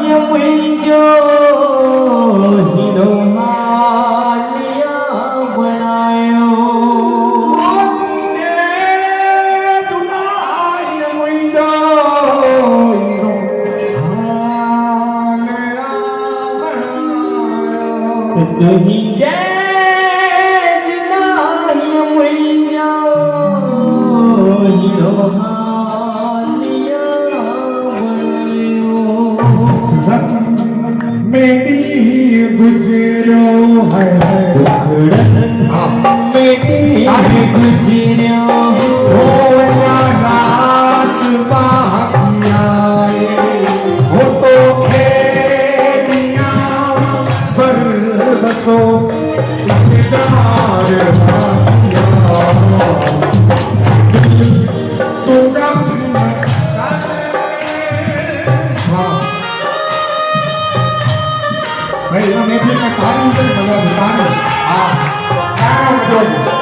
मुंहिंजो हीरो हालिया बणायो तुंहिंजे जुदाई मुंहिंजो हीरो हालिया बणायो मेरी गुजरो है बेटी गुजरियो हो रात बाकी आए हो तो खेलिया पर बसो इंतजार भाई मैं भी मैं तारी से मजा तारी हाँ क्या बजो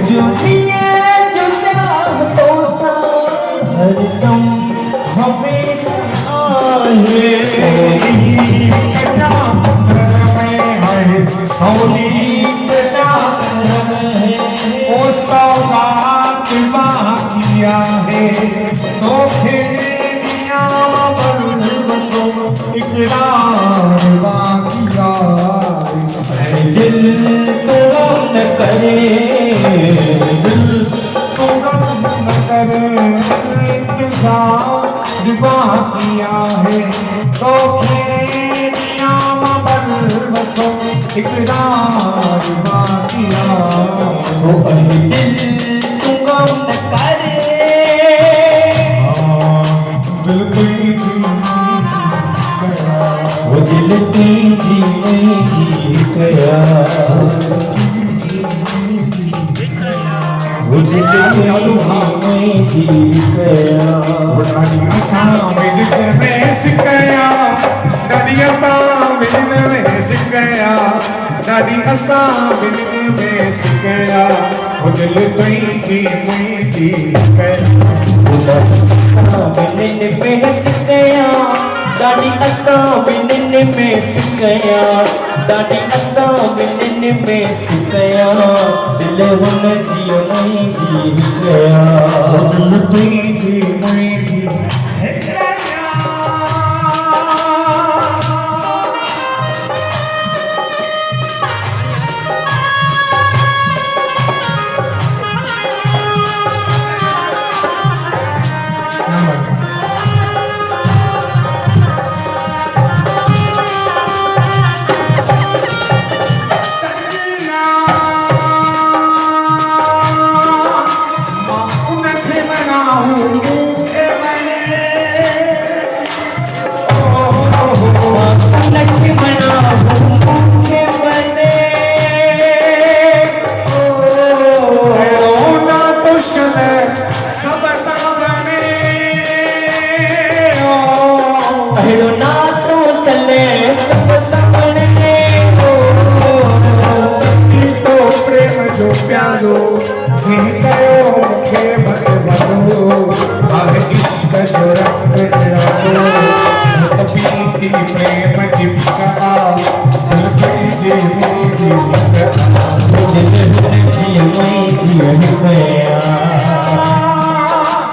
जो दिए जो चाहतों सा हरदम हमेशा आहे ओ सौगात बाकिया है तो फिर बसो इकरार बाकिया दिल तो न करे दिल तो गम न करे इंतजार बाकिया है तो फिर बसो इकरार बाकिया वो दिल तू गम न करे दिल कोई वो दिल जी गया वो दिल जी गया दादी असां बिन में सिकया वो दिल तुई मुई ॾाढी असां ॿिन्हिनि में सिकया ॾाढी असां ॿिन्हिनि में सिकया दिल हुन जी मुंहिंजी कया दिल तुई मुई प्यारो कयो मूंखे मत वॾो आहे इश्क जो रंग निरालो पीती प्रेम जी कहा दिल जी मुंहिंजी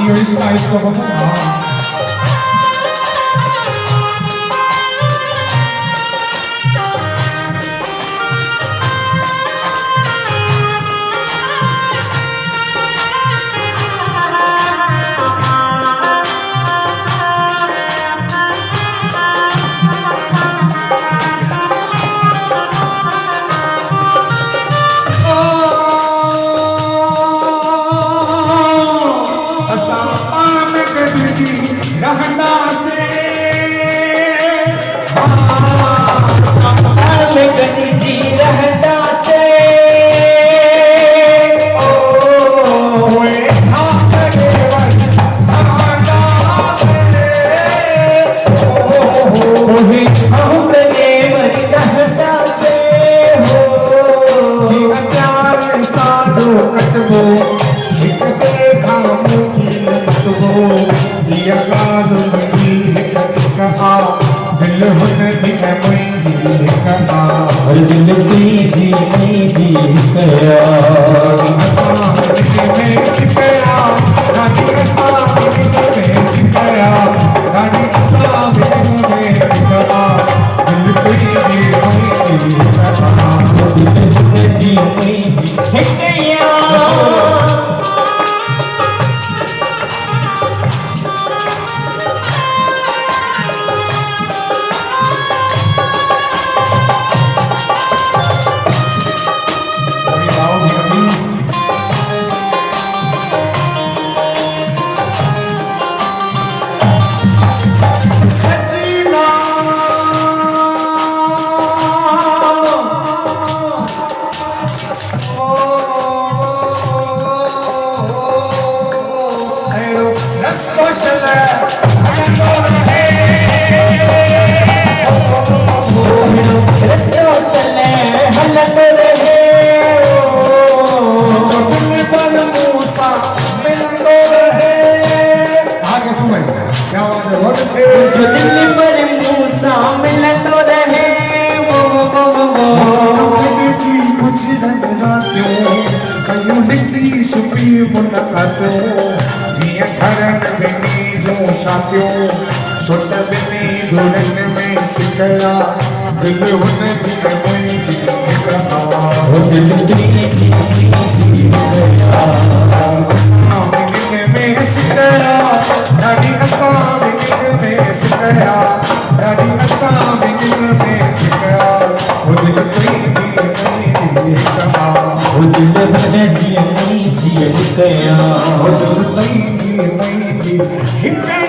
इहो इश्क दिल जी कया सिरन रातियों कयूं लिखी सुपी मुलाकातियों जीअं घरनि बिनी जो शादियूं सुट बिनी धुरनि में सिकया दिल हुन जी मुंहिंजी हिक हो दिल प्रीति गया बिन में सिकया ॾाढी असां बिन में सिकया ॾाढी असां बिन में सिकया हो दिल प्रीति मुंहिंजी हिक हो दिल भॼी गया हो दिल मुंहिंजी हिक